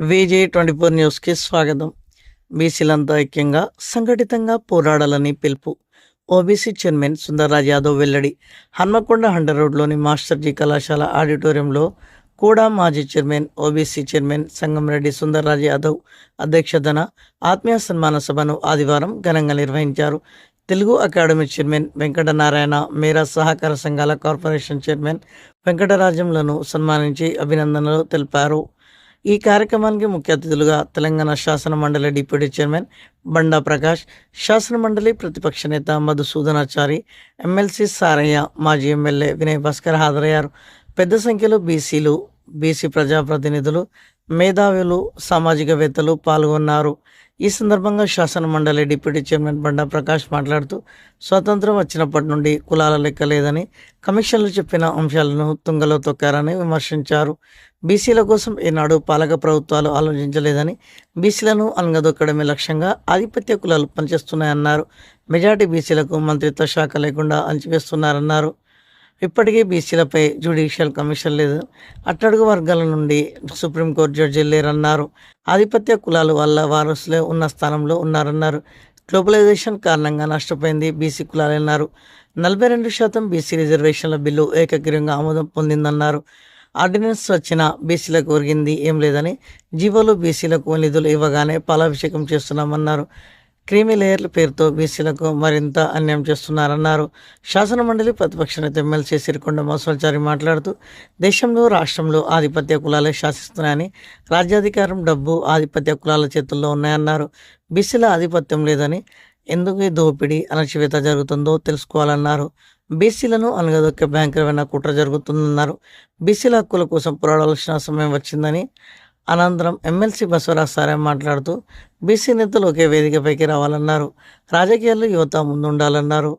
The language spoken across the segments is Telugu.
VJ24 న్యూస్కి స్వాగతం. బీసీలంతా ఐక్యంగా సంఘటితంగా పోరాడాలని పిలుపు. ఓబీసీ చైర్మన్ సుందర్రాజ్ యాదవ్ వెల్లడి. హన్మకొండ హండర్ రోడ్లోని మాస్టర్జీ కళాశాల ఆడిటోరియంలో కూడా మాజీ chairman, OBC chairman Sangamreddy Sundarraj Yadav అధ్యక్షతన ఆత్మీయ సన్మాన సభను ఆదివారం ఘనంగా నిర్వహించారు. తెలుగు అకాడమీ చైర్మన్ వెంకటనారాయణ, మేరా సహకార సంఘాల కార్పొరేషన్ చైర్మన్ వెంకటరాజంలను సన్మానించి అభినందనలు తెలిపారు. ఈ కార్యక్రమానికి ముఖ్య అతిథులుగా తెలంగాణ శాసన మండలి డిప్యూటీ చైర్మన్ బండా ప్రకాష్, శాసన మండలి ప్రతిపక్ష నేత మధుసూదనాచారి, ఎమ్మెల్సీ సారయ్య, మాజీ ఎమ్మెల్యే వినయ్ భాస్కర్ హాజరయ్యారు. పెద్ద సంఖ్యలో బీసీలు, బీసీ ప్రజాప్రతినిధులు, మేధావులు, సామాజికవేత్తలు పాల్గొన్నారు. ఈ సందర్భంగా శాసన మండలి డిప్యూటీ చైర్మన్ బండా ప్రకాష్ మాట్లాడుతూ, స్వాతంత్రం వచ్చినప్పటి నుండి కులాల లెక్క లేదని, కమిషన్లు చెప్పిన అంశాలను తుంగలో తొక్కారని విమర్శించారు. బీసీల కోసం ఈనాడు పాలక ప్రభుత్వాలు ఆలోచించలేదని, బీసీలను అణగదొక్కడమే లక్ష్యంగా ఆధిపత్య కులాలు పనిచేస్తున్నాయన్నారు. మెజార్టీ బీసీలకు మంత్రిత్వ శాఖ లేకుండా అణచివేస్తున్నారన్నారు. ఇప్పటికీ బీసీలపై జ్యుడిషియల్ కమిషన్ లేదు, అట్టడుగు వర్గాల నుండి సుప్రీంకోర్టు జడ్జీలు లేరన్నారు. ఆధిపత్య కులాల వల్ల వారసులే ఉన్న స్థానంలో ఉన్నారన్నారు. గ్లోబలైజేషన్ కారణంగా నష్టపోయింది బీసీ కులాలన్నారు. 42% బీసీ రిజర్వేషన్ల బిల్లు ఏకగ్రీవంగా ఆమోదం పొందిందన్నారు. ఆర్డినెన్స్ వచ్చిన బీసీలకు ఒరిగింది ఏం లేదని, జీవోలు బీసీలకు నిధులు ఇవ్వగానే పాలాభిషేకం చేస్తున్నామన్నారు. క్రీమీ లేయర్ల పేరుతో బీసీలకు మరింత అన్యాయం చేస్తున్నారన్నారు. శాసన మండలి ప్రతిపక్ష నేత ఎమ్మెల్సీ సిరికొండ మోసల్చారి మాట్లాడుతూ, దేశంలో రాష్ట్రంలో ఆధిపత్య కులాలే శాసిస్తున్నాయని, రాజ్యాధికారం, డబ్బు ఆధిపత్య కులాల చేతుల్లో ఉన్నాయన్నారు. బీసీల ఆధిపత్యం లేదని, ఎందుకు ఈ దోపిడీ, అణచివేత జరుగుతుందో తెలుసుకోవాలన్నారు. బీసీలను అణగదొక్కే భయంకరమైన కుట్ర జరుగుతుందన్నారు. బీసీల హక్కుల కోసం పోరాడాల్సిన సమయం వచ్చిందని అనంతరం ఎమ్మెల్సీ బసవరాజ్ సారే మాట్లాడుతూ, బీసీ నేతలు ఒకే వేదికపైకి రావాలన్నారు. రాజకీయాల్లో యువత ముందుండాలన్నారు.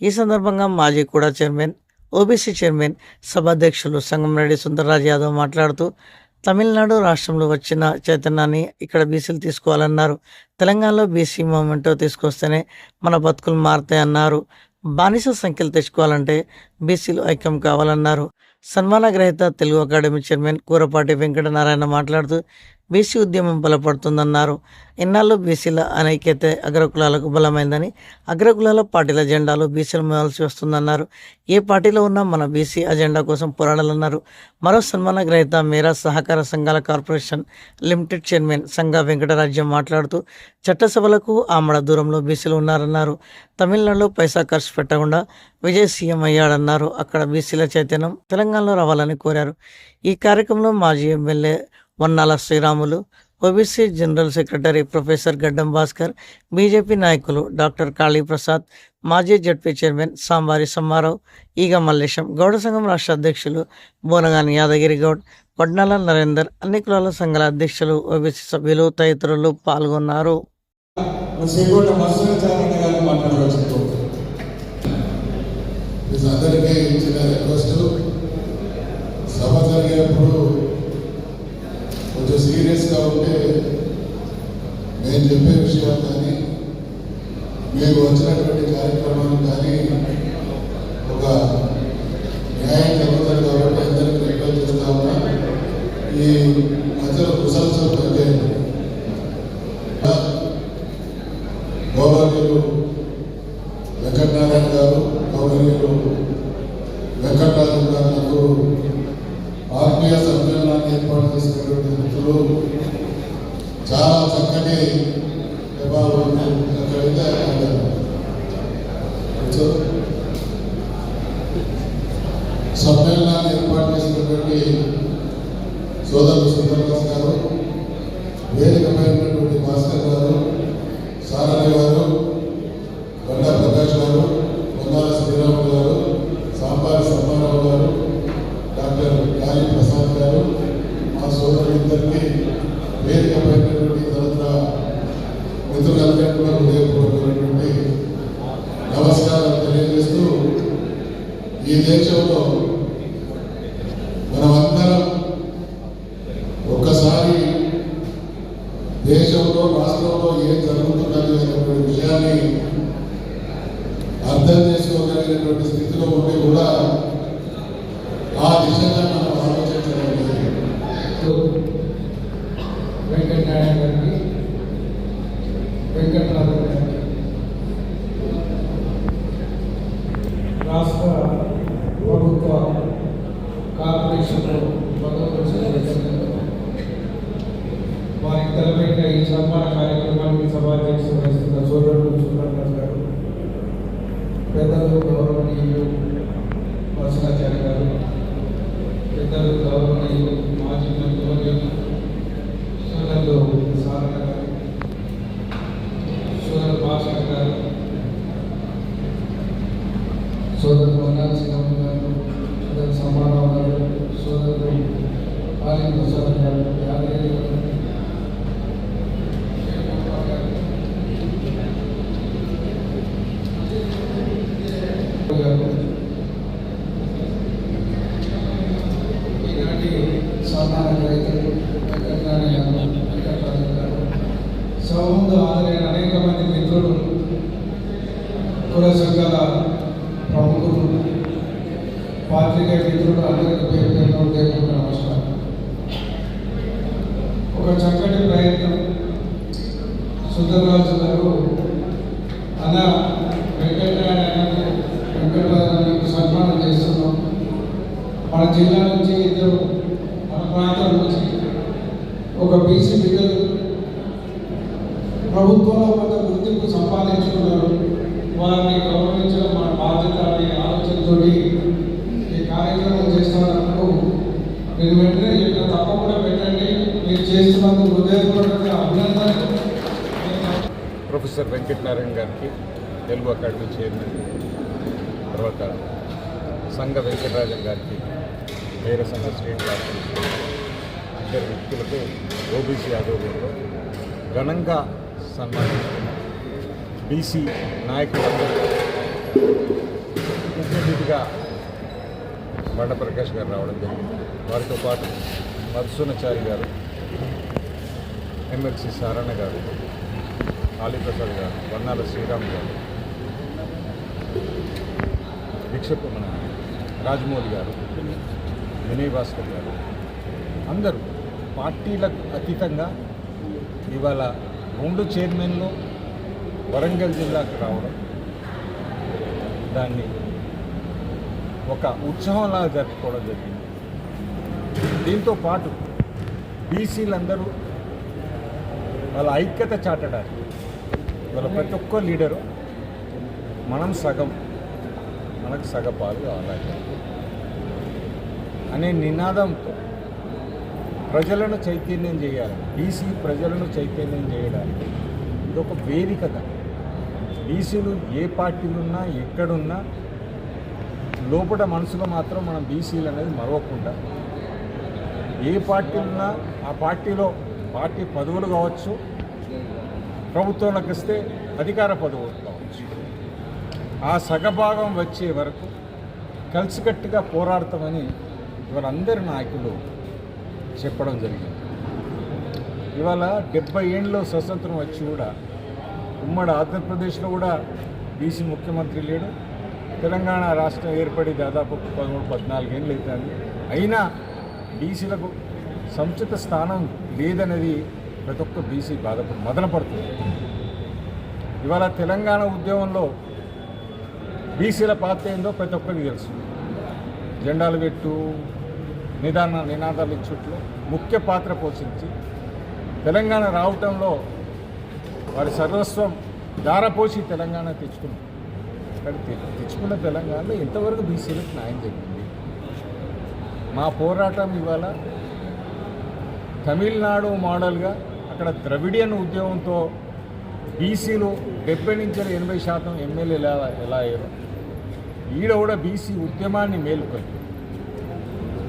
ఈ సందర్భంగా మాజీ కూడా చైర్మన్, ఓబీసీ చైర్మన్, సభాధ్యక్షులు సంగంరెడ్డి సుందర్రాజ్ యాదవ్ మాట్లాడుతూ, తమిళనాడు రాష్ట్రంలో వచ్చిన చైతన్యాన్ని ఇక్కడ బీసీలు తీసుకోవాలన్నారు. తెలంగాణలో బీసీ మూవ్మెంట్ తీసుకొస్తేనే మన బతుకులు మారుతాయన్నారు. బానిస సంఖ్యలు తెచ్చుకోవాలంటే బీసీలు ఐక్యం కావాలన్నారు. సన్మాన గ్రహీత తెలుగు అకాడమీ చైర్మన్ కూరపాటి వెంకటనారాయణ మాట్లాడుతూ, బీసీ ఉద్యమం బలపడుతుందన్నారు. ఇన్నాళ్ళు బీసీల అనైక్యత అగ్రకులాలకు బలమైందని, అగ్రకులాల పార్టీల జెండాలు బీసీలు మోయాల్సి వస్తుందన్నారు. ఏ పార్టీలో ఉన్నా మన బీసీ అజెండా కోసం పోరాడాలన్నారు. మరో సన్మాన గ్రహీత మేరా సహకార సంఘాల కార్పొరేషన్ లిమిటెడ్ చైర్మన్ సంఘ వెంకటరాజ్యం మాట్లాడుతూ, చట్టసభలకు ఆమడ దూరంలో బీసీలు ఉన్నారన్నారు. తమిళనాడులో పైసా ఖర్చు పెట్టకుండా విజయ్ సీఎం అయ్యాడన్నారు. అక్కడ బీసీల చైతన్యం తెలంగాణలో రావాలని కోరారు. ఈ కార్యక్రమంలో మాజీ MLA Vannala Sriramulu, OBC general secretary professor గడ్డం భాస్కర్, బీజేపీ నాయకులు డాక్టర్ కాళీప్రసాద్, మాజీ జడ్పీ చైర్మన్ సాంబారి సమ్మారావు, ఈగ మల్లేశం, గౌడ సంఘం రాష్ట్ర అధ్యక్షులు బోనగాని యాదగిరి గౌడ్, వడ్నాల నరేందర్, అన్ని కులాల సంఘాల అధ్యక్షులు, ఓబీసీ సభ్యులు తదితరులు పాల్గొన్నారు. కొంచెం సీరియస్గా ఉంటే నేను చెప్పే విషయాలు కానీ, మీరు వచ్చినటువంటి కార్యక్రమాలు కానీ ఒక న్యాయం జరుగుతుంది కాబట్టి అందరికీ రిక్వెస్ట్ చేస్తా ఉన్నా. ఈ మధ్యలో కుసంసం తగ్గాయి. గౌరవనీయులు వెంకటనారాయణ గారు, గౌరవనీయులు వెంకటరాజు గారు నాకు ఆత్మీయ సమ్మేళనాన్ని ఏర్పాటు చేసినటువంటి వ్యక్తులు చాలా చక్కటి సమ్మేళనాన్ని ఏర్పాటు చేసినటువంటి సోదరులు సుందరరాజ్ గారు, వేదికమైనటువంటి భాస్కర్ గారు, సారథి గారు, బండా ప్రకాష్ గారు, వన్నాల శ్రీరాములు గారు, సాంబారి సమ్మారావు గారు, డాక్టర్ కాళీ ప్రసాద్ గారు, మా సోదరులిద్దరికీ వేదికమైనటువంటి తదితర మిత్రులందరికీ కూడా హృదయపూర్వకమైనటువంటి నమస్కారాలు తెలియజేస్తూ, ఈ దేశంలో మనమందరం ఒక్కసారి దేశంలో, రాష్ట్రంలో ఏం జరుగుతున్నది అనేటువంటి విషయాన్ని అర్థం చేసుకోగలిగినటువంటి స్థితిలో ఉండి కూడా ఆ దిశగా మనం ఆలోచించడం లేదు. వెంకటనారాయణ గారికి, వెంకటరావు గారికి, రాష్ట్ర ప్రభుత్వ కార్పొరేషన్ వారికి తలపెట్టిన ఈ సన్మాన కార్యక్రమానికి సభాధ్యక్షత వహిస్తున్న సోదరుడు సుబ్రహ్మణ్యం గారు, పెద్దలు గౌరవనీయులు వసనాచార్య గారు, పెద్దలు గౌరవనీయులు మాజీ మంత్రులు సోదరులు సారణ గారు, సోదరు భాస్కర్ గారు, సోదరు మన్నాల్ సింహం గారు, సోదరు సమారావు గారు, సోదరులు ఆలి ప్రసాద్ గారు, యాదగిరి గారు, ఈనాటి సన్మాన రైతులు వెంకటనారాయణ గారు, వెంకటరాజు గారు, సభ ముందు హాజరైన అనేక మంది మిత్రులు, కుల సంఘాల ప్రముఖులు, పాత్రికేయ మిత్రులు అందరికీ పేరు పేరున ఉదయపూర్వక నమస్కారం. ఒక చక్కటి ప్రయత్నం సుందరరాజు గారు అన్న వెంకటరాజు సన్మానం చేస్తున్నాం. మన జిల్లా నుంచి ఇద్దరు, మన ప్రాంతం నుంచి ఒక బీసీ బిడ్డలు ప్రభుత్వంలో కొంత గుర్తింపు సంపాదించుకున్నారు. వారిని గౌరవించడం మన బాధ్యత అనే ఆలోచనతో ఈ కార్యక్రమం చేస్తున్నప్పుడు మీరు వెంటనే చెప్పిన తప్పకుండా పెట్టండి. మీరు చేస్తున్నందుకు హృదయపూర్వక అభినందనలు. ప్రొఫెసర్ వెంకటనారాయణ గారికి, తెలుగు అకాడమీ చైర్మన్, తర్వాత సంఘ వెంకటరాజన్ గారికి, వేరే సంఘ స్టేట్ కార్పొరేషన్, ఇద్దరు వ్యక్తులకు ఓబీసీ ఆధ్వర్యంలో ఘనంగా సన్మానిస్తున్న బీసీ నాయకులందరూ ముఖ్య అతిథిగా బండ ప్రకాష్ గారు రావడం జరిగింది. వారితో పాటు మధుసూనాచారి గారు, ఎమ్మెల్సీ సారణ గారు, కాళీప్రసాద్ గారు, వన్నాల శ్రీరామ్ గారు, దీక్షకు మన రాజమౌళి గారు, వినయ్ భాస్కర్ గారు, అందరూ పార్టీలకు అతీతంగా ఇవాళ 2 చైర్మన్లు వరంగల్ జిల్లాకు రావడం, దాన్ని ఒక ఉత్సవంలాగా జరుపుకోవడం జరిగింది. దీంతో పాటు బీసీలందరూ వాళ్ళ ఐక్యత చాటడానికి వాళ్ళ ప్రతి ఒక్క లీడరు మనం సగం, మనకు సగపాలు కావాలి అనే నినాదంతో ప్రజలను చైతన్యం చేయాలి. బీసీ ప్రజలను చైతన్యం చేయడానికి ఇది ఒక వేదికగా బీసీలు ఏ పార్టీలు ఉన్నా ఎక్కడున్నా లోపల మనసులో మాత్రం మనం బీసీలు అనేది మరవకుండా, ఏ పార్టీ ఉన్నా ఆ పార్టీలో పార్టీ పదవులు కావచ్చు, ప్రభుత్వంలోకి వస్తే అధికార పదవులు కావచ్చు, ఆ సగభాగం వచ్చే వరకు కలిసికట్టుగా పోరాడతామని ఇవాళ అందరి నాయకులు చెప్పడం జరిగింది. ఇవాళ 70 ఏళ్ళలో స్వతంత్రం వచ్చి కూడా ఉమ్మడి ఆంధ్రప్రదేశ్లో కూడా బీసీ ముఖ్యమంత్రి లేడు. తెలంగాణ రాష్ట్రం ఏర్పడి దాదాపు 13-14 ఏళ్ళు అవుతుంది. అయినా బీసీలకు సముచిత స్థానం లేదనేది ప్రతి ఒక్క బీసీ మదనపడుతుంది. ఇవాళ తెలంగాణ ఉద్యమంలో బీసీల పాత్ర ఏందో ప్రతి ఒక్కరికి తెలుసు. జెండాలు పెట్టు, నినాదాలు ఇచ్చుట్లో ముఖ్య పాత్ర పోషించి తెలంగాణ రావటంలో వారి సర్వస్వం ధారపోసి తెలంగాణ తెచ్చుకున్నాం. కానీ తెచ్చుకున్న తెలంగాణలో ఎంతవరకు బీసీలకు న్యాయం జరిగింది? మా పోరాటం ఇవాళ తమిళనాడు మోడల్గా అక్కడ ద్రవిడియన్ ఉద్యమంతో బీసీలు 70 నుంచి 80% ఎమ్మెల్యేలు ఎలా అయ్యారు, ఈడ కూడా బీసీ ఉద్యమాన్ని మేలుకొని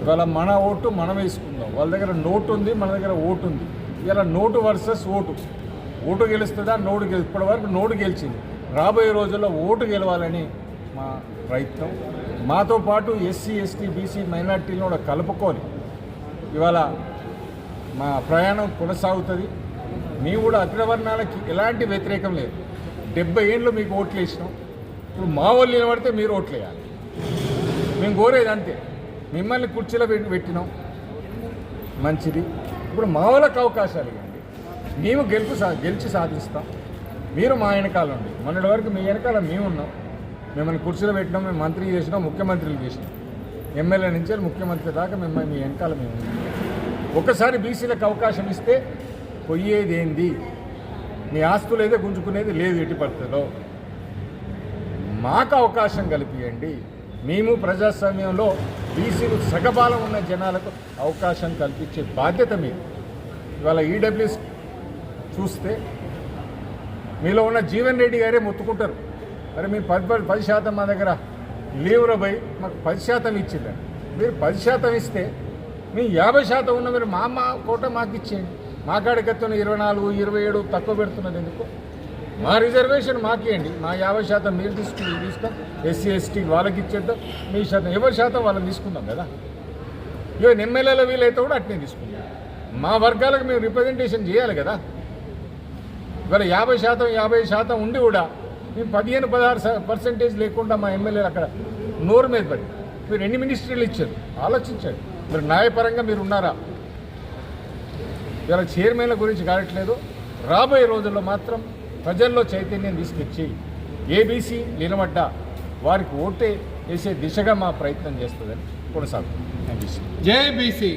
ఇవాళ మన ఓటు మనం వేసుకుందాం. వాళ్ళ దగ్గర నోటు ఉంది, మన దగ్గర ఓటు ఉంది. ఇలా నోటు వర్సెస్ ఓటు గెలుస్తుందా? ఇప్పటి వరకు నోటు గెలిచింది. రాబోయే రోజుల్లో ఓటు గెలవాలని మా ప్రయత్నం. మాతో పాటు ఎస్సీ, ఎస్టీ, బీసీ మైనార్టీలను కూడా కలుపుకొని ఇవాళ మా ప్రయాణం కొనసాగుతుంది. మేము కూడా అగ్రవర్ణాలకి ఎలాంటి వ్యతిరేకం లేదు. 70 ఏళ్ళు మీకు ఓట్లు వేసినాం. ఇప్పుడు మా వాళ్ళు నిలబడితే మీరు ఓట్లు వేయాలి. మేము కోరేది అంతే. మిమ్మల్ని కుర్చీలో పెట్టినాం, మంచిది. ఇప్పుడు మా వాళ్ళకి అవకాశాలు ఇవ్వండి. మేము గెలిచి సాధిస్తాం. మీరు మా వెనకాల ఉండి మొన్నటి వరకు మీ వెనకాల మేము ఉన్నాం. మిమ్మల్ని కుర్చీలో పెట్టినాం, మేము మంత్రి చేసినాం, ముఖ్యమంత్రులు చేసినాం, ఎమ్మెల్యే నుంచి ముఖ్యమంత్రి దాకా మిమ్మల్ని మీ వెనకాల మేము ఉన్నాం. ఒకసారి బీసీలకు అవకాశం ఇస్తే పోయేది ఏంది? మీ ఆస్తులు ఏదో గుంజుకునేది లేదు. ఎట్టి పరిస్థితుల్లో మాకు అవకాశం కల్పియండి. మేము ప్రజాస్వామ్యంలో బీసీలు సగబాలం ఉన్న జనాలకు అవకాశం కల్పించే బాధ్యత మీరు. ఇవాళ ఈడబ్ల్యూఎస్ చూస్తే మీలో ఉన్న జీవన్ రెడ్డి గారే మొత్తుకుంటారు, మరి మీరు 10% మా దగ్గర లీవ్లో పోయి మాకు 10% ఇచ్చిందండి. మీరు 10% ఇస్తే మీ 50% ఉన్న మీరు మా కోట మాకు ఇచ్చేయండి. మా కాడికత్తున్న 24, 27 తక్కువ పెడుతున్నది ఎందుకు? మా రిజర్వేషన్ మాకేయండి. మా 50% మీరు తీసుకొని ఎస్సీ ఎస్టీ వాళ్ళకి ఇచ్చేద్దాం. మీ శాతం ఎవరి శాతం వాళ్ళని తీసుకుందాం కదా. ఇక ఎమ్మెల్యేల వీలైతే కూడా అట్నే తీసుకుందాం. మా వర్గాలకు మేము రిప్రజెంటేషన్ చేయాలి కదా. ఇవాళ 50% ఉండి కూడా మేము 15-16% లేకుండా మా ఎమ్మెల్యేలు అక్కడ నోరు మీద పడి మీరు ఎన్ని మినిస్ట్రీలు ఇచ్చారు ఆలోచించండి. మీరు న్యాయపరంగా మీరు ఉన్నారా? ఇలా చైర్మన్ల గురించి కావట్లేదు. రాబోయే రోజుల్లో మాత్రం ప్రజల్లో చైతన్యం తీసుకొచ్చి ఏబీసీ నిలబడ్డా వారికి ఓటే వేసే దిశగా మా ప్రయత్నం చేస్తుందని కొనసాగుతుంది. జై బీసీ.